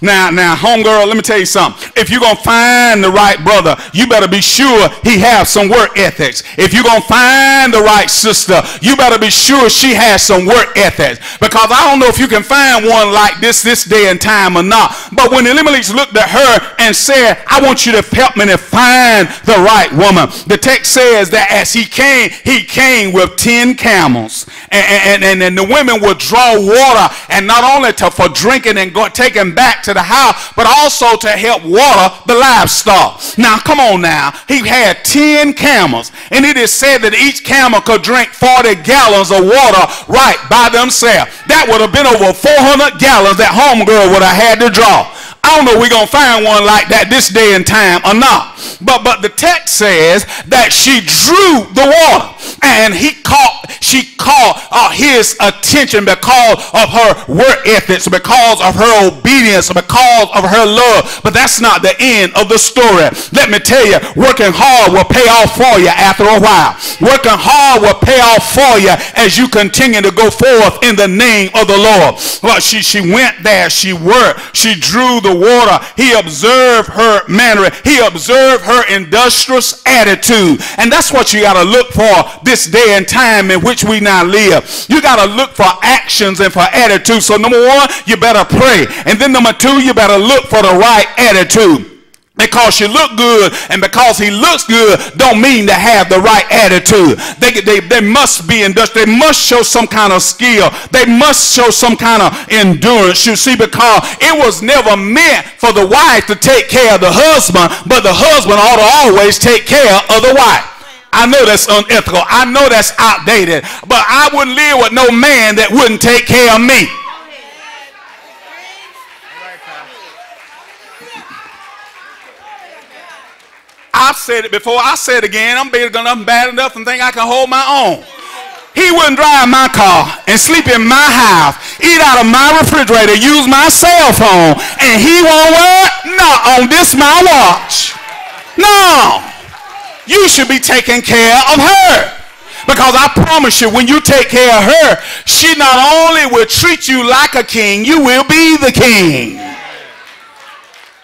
Now, homegirl, let me tell you something. If you're going to find the right brother, you better be sure he has some work ethics. If you're going to find the right sister, you better be sure she has some work ethics. Because I don't know if you can find one like this day and time or not. But when Elimelech looked at her and said, I want you to help me to find the right woman. The text says that as he came with 10 camels. And the women would draw water, and not only for drinking and taking back to the house, but also to help water the livestock. Now, come on now. He had 10 camels, and it is said that each camel could drink 40 gallons of water right by themselves. That would have been over 400 gallons that homegirl would have had to draw. I don't know if we're going to find one like that this day and time or not. But the text says that she drew the water, and she caught his attention because of her work ethics, because of her obedience, because of her love. But that's not the end of the story. Let me tell you, working hard will pay off for you after a while. Working hard will pay off for you as you continue to go forth in the name of the Lord. Well, she went there, she worked, she drew the water. He observed her manner. He observed her industrious attitude. And that's what you got to look for this day and time in which we now live. You got to look for actions and for attitude. So number one, you better pray. And then number two, you better look for the right attitude. Because you look good and because he looks good don't mean to have the right attitude. They must be industrious. They must show some kind of skill. They must show some kind of endurance. You see, because it was never meant for the wife to take care of the husband, but the husband ought to always take care of the wife. I know that's unethical. I know that's outdated. But I wouldn't live with no man that wouldn't take care of me. I've said it before. I say it again. I'm bad enough and think I can hold my own. He wouldn't drive my car and sleep in my house, eat out of my refrigerator, use my cell phone, and he won't what? Not on this my watch. No. You should be taking care of her. Because I promise you, when you take care of her, she not only will treat you like a king, you will be the king.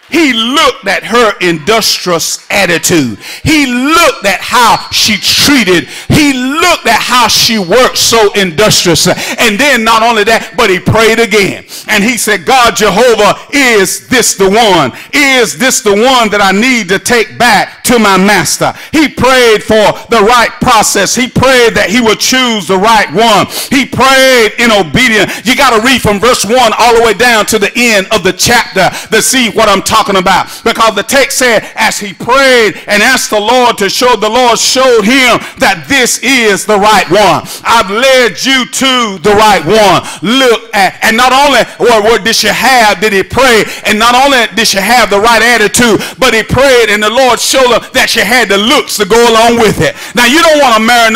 He looked at her industrious attitude. He looked at how she treated. He looked at how she worked so industriously. And then not only that, but he prayed again. And he said, God Jehovah, is this the one? Is this the one that I need to take back to my master? He prayed for the right process. He prayed that he would choose the right one. He prayed in obedience. You got to read from verse 1 all the way down to the end of the chapter to see what I'm talking about. Because the text said, as he prayed and asked the Lord to show, the Lord showed him that this is the right one. I've led you to the right one. Look at, and not only what did she have, did he pray, and not only did she have the right attitude, but he prayed and the Lord showed her that she had the looks to go along with it. Now you don't want to marry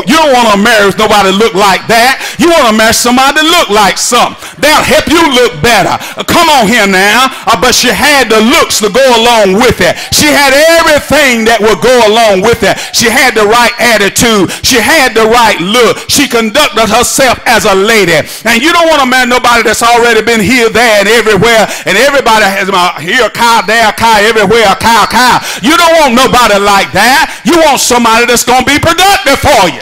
you don't want to marry nobody look like that. You want to marry somebody that look like something. They'll help you look better. Come on here now. But she had the looks to go along with it. She had everything that would go along with it. She had the right attitude. She had the right look. She conducted herself as a lady. And you don't want to marry nobody that's already been here, there, and everywhere. And everybody has here, cow, there, cow, everywhere, cow, cow. You don't want nobody like that. You want somebody that's going to be productive for you.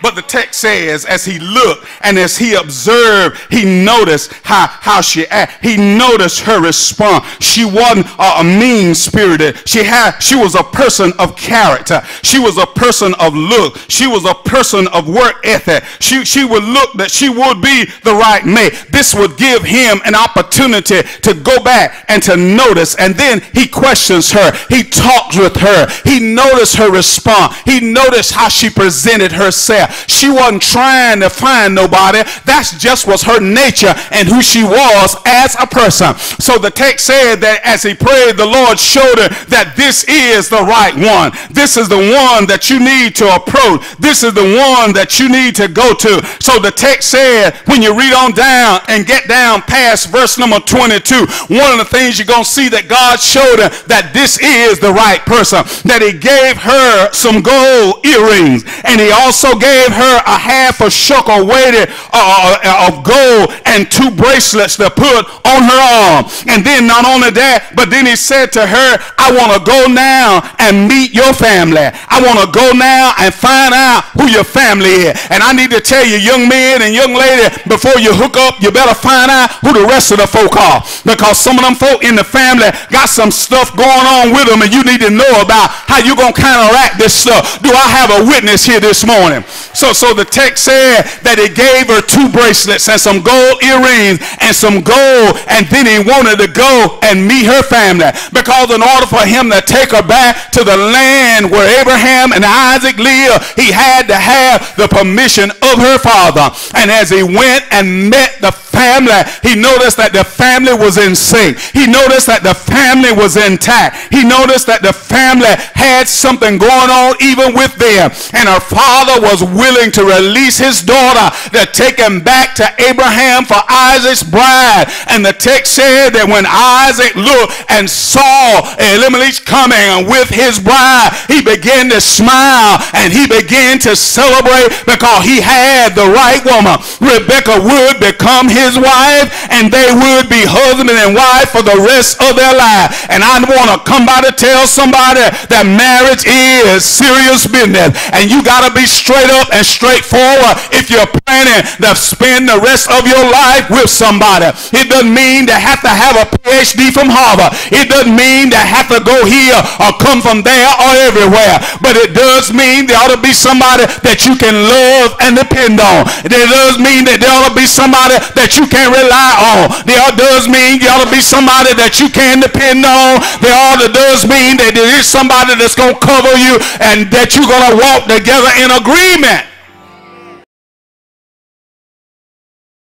But the text says, as he looked and as he observed, he noticed how she acted. He noticed her response. She wasn't a mean-spirited. She was a person of character. She was a person of look. She was a person of work ethic. She would look that she would be the right mate. This would give him an opportunity to go back and to notice. And then he questions her. He talks with her. He noticed her response. He noticed how she presented herself. She wasn't trying to find nobody. That's just was her nature and who she was as a person. So the text said that as he prayed, the Lord showed her that this is the right one. This is the one that you need to approach. This is the one that you need to go to. So the text said, when you read on down and get down past verse number 22, one of the things you're going to see that God showed her that this is the right person. That he gave her some gold earrings, and he also gave gave her a half a shekel weighted of gold and 2 bracelets to put on her arm. And then not only that, but then he said to her, I want to go now and meet your family. I want to go now and find out who your family is. And I need to tell you, young men and young ladies, before you hook up, you better find out who the rest of the folk are, because some of them folk in the family got some stuff going on with them, and you need to know about how you're going to counteract this stuff. Do I have a witness here this morning? So the text said that he gave her 2 bracelets and some gold earrings and some gold, and then he wanted to go and meet her family, because in order for him to take her back to the land where Abraham and Isaac lived, he had to have the permission of her father. And as he went and met the family, he noticed that the family was in sync. He noticed that the family was intact. He noticed that the family had something going on even with them. And her father was willing to release his daughter to take him back to Abraham for Isaac's bride. And the text said that when Isaac looked and saw Elimelech coming with his bride, he began to smile and he began to celebrate, because he had the right woman. Rebekah would become his wife, and they would be husband and wife for the rest of their life. And I want to come by to tell somebody that marriage is serious business, and you got to be straight up and straightforward if you're planning to spend the rest of your life with somebody. It doesn't mean to have a PhD from Harvard. It doesn't mean to have to go here or come from there or everywhere. But it does mean there ought to be somebody that you can love and depend on. It does mean that there ought to be somebody that you can rely on. There does mean there ought to be somebody that you can depend on. There does mean that there is somebody that's going to cover you and that you're going to walk together in agreement.